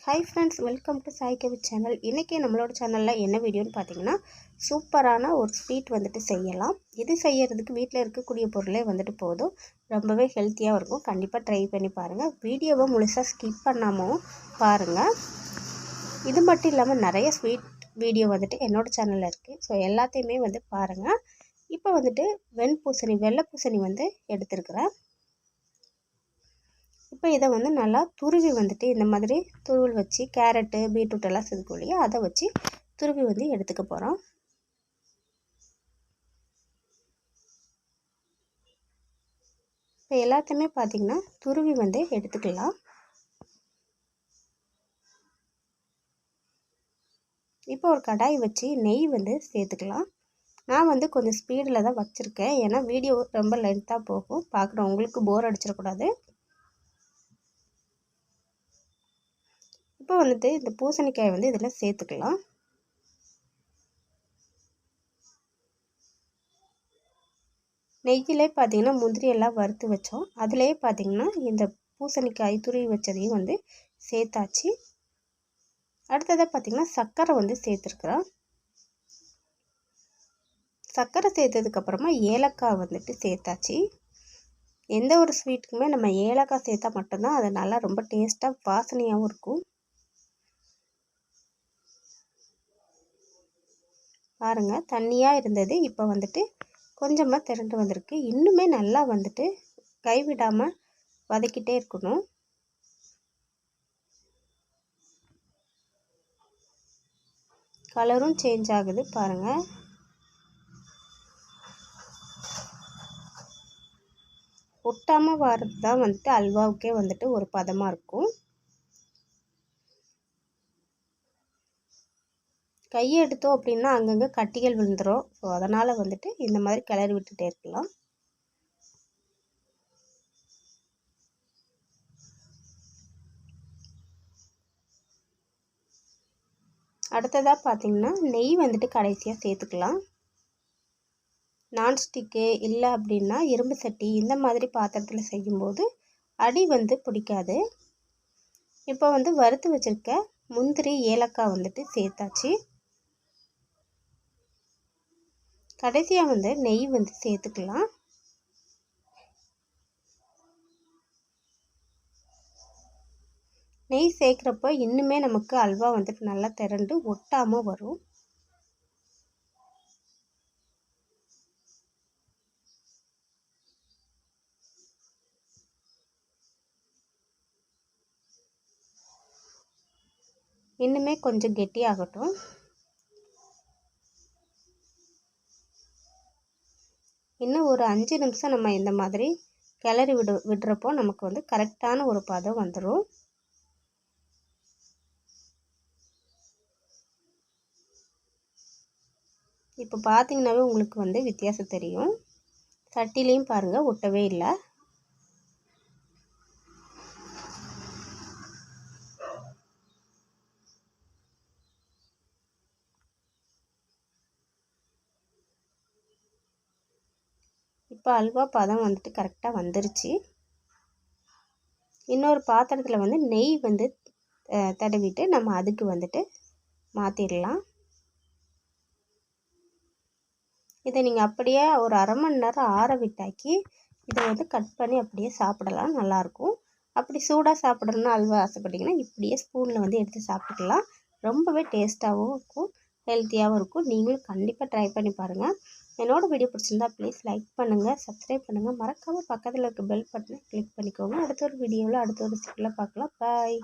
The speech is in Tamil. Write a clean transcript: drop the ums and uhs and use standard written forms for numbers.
Hi friends, welcome to Sai Kavi channel. இன்றைக்கி நம்மளோட சேனலில் என்ன வீடியோன்னு பார்த்தீங்கன்னா, சூப்பரான ஒரு ஸ்வீட் வந்துட்டு செய்யலாம். இது செய்யறதுக்கு வீட்டில் இருக்கக்கூடிய பொருளே வந்துட்டு போதும். ரொம்பவே ஹெல்த்தியாக இருக்கும். கண்டிப்பாக ட்ரை பண்ணி பாருங்கள். வீடியோவை முழுசாக ஸ்கிப் பண்ணாமல் பாருங்கள். இது மட்டும் இல்லாமல் நிறைய ஸ்வீட் வீடியோ வந்துட்டு என்னோடய சேனலில் இருக்குது. ஸோ எல்லாத்தையுமே வந்து பாருங்கள். இப்போ வந்துட்டு வெள்ளை பூசணி வந்து எடுத்துருக்கிறேன். இப்போ இதை வந்து நல்லா துருவி வந்துட்டு இந்த மாதிரி துருவல் வச்சு கேரட்டு பீட்ரூட் எல்லாம் செதுக்கும் இல்லையா, அதை வச்சு துருவி வந்து எடுத்துக்க போகிறோம். இப்போ எல்லாத்தையுமே பார்த்திங்கன்னா துருவி வந்து எடுத்துக்கலாம். இப்போ ஒரு கடாய் வச்சு நெய் வந்து சேர்த்துக்கலாம். நான் வந்து கொஞ்சம் ஸ்பீடில் தான் வச்சுருக்கேன், ஏன்னா வீடியோ ரொம்ப லென்த்தாக போகும், பார்க்குறவங்களுக்கு போர் அடிச்சிடக்கூடாது. இப்போ வந்துட்டு இந்த பூசணிக்காயை வந்து இதில் சேர்த்துக்கலாம். நெய்யிலே பார்த்திங்கன்னா முந்திரி எல்லாம் வறுத்து வச்சோம். அதிலே பார்த்திங்கன்னா இந்த பூசணிக்காய் துருவி வச்சதையும் வந்து சேர்த்தாச்சு. அடுத்ததாக பார்த்திங்கன்னா சர்க்கரை வந்து சேர்த்துருக்குறோம். சர்க்கரை சேர்த்ததுக்கப்புறமா ஏலக்காய் வந்துட்டு சேர்த்தாச்சு. எந்த ஒரு ஸ்வீட்டுக்குமே நம்ம ஏலக்காய் சேர்த்தா மட்டும்தான் அது நல்லா ரொம்ப டேஸ்ட்டாக வாசனையாகவும் இருக்கும். பாருங்கள், தண்ணியாக இருந்தது இப்போ வந்துட்டு கொஞ்சமாக திரண்டு வந்திருக்கு. இன்னுமே நல்லா வந்துட்டு கைவிடாமல் வதக்கிட்டே இருக்கணும். கலரும் சேஞ்ச் ஆகுது பாருங்கள். ஒட்டாமல் வர்றது தான் வந்துட்டு அல்வாவுக்கே வந்துட்டு ஒரு பதமாக இருக்கும். கையை எடுத்தோம் அப்படின்னா அங்கங்கே கட்டிகள் விழுந்துடும். ஸோ அதனால் வந்துட்டு இந்த மாதிரி கிளறி விட்டுட்டே இருக்கலாம். அடுத்ததாக பார்த்திங்கன்னா நெய் வந்துட்டு கடைசியாக சேர்த்துக்கலாம். நான்ஸ்டிக்கு இல்லை அப்படின்னா இரும்பு சட்டி இந்த மாதிரி பாத்திரத்தில் செய்யும்போது அடி வந்து பிடிக்காது. இப்போ வந்து வறுத்து வச்சுருக்க முந்திரி ஏலக்காய் வந்துட்டு சேர்த்தாச்சு. கடைசியாக வந்து நெய் வந்து சேர்த்துக்கலாம். நெய் சேர்க்குறப்போ இன்னுமே நமக்கு அல்வா வந்துட்டு நல்லா திரண்டு ஒட்டாமல் வரும். இன்னுமே கொஞ்சம் கெட்டியாகட்டும். இன்னும் ஒரு 5 நிமிஷம் நம்ம இந்த மாதிரி கிளறி விடுறப்போ நமக்கு வந்து கரெக்டான ஒரு பதம் வந்துடும். இப்போ பார்த்தீங்கன்னாவே உங்களுக்கு வந்து வித்தியாசம் தெரியும். சட்டிலையும் பாருங்கள் ஒட்டவே இல்லை. இப்போ அல்வா பதம் வந்துட்டு கரெக்டாக வந்துருச்சு. இன்னொரு பாத்திரத்தில் வந்து நெய் வந்து தடவிட்டு நம்ம அதுக்கு வந்துட்டு மாற்றிடலாம். இதை நீங்கள் அப்படியே ஒரு அரை மணி நேரம் ஆற விட்டாக்கி இதை வந்து கட் பண்ணி அப்படியே சாப்பிடலாம், நல்லாயிருக்கும். அப்படி சூடாக சாப்பிட்றதுனா அல்வா ஆசைப்பட்டிங்கன்னா இப்படியே ஸ்பூனில் வந்து எடுத்து சாப்பிட்டுக்கலாம். ரொம்பவே டேஸ்ட்டாகவும் இருக்கும், ஹெல்த்தியாகவும் இருக்கும். நீங்களும் கண்டிப்பாக ட்ரை பண்ணி பாருங்கள். என்னோடய வீடியோ பிடிச்சிருந்தா ப்ளீஸ் லைக் பண்ணுங்கள், சப்ஸ்கிரைப் பண்ணுங்கள், மறக்காமல் பக்கத்தில் இருக்க பெல் பட்டனை கிளிக் பண்ணிக்கோங்க. அடுத்த ஒரு வீடியோவில் அடுத்த ஒரு ஸ்டெப்பில் பார்க்கலாம். பாய்.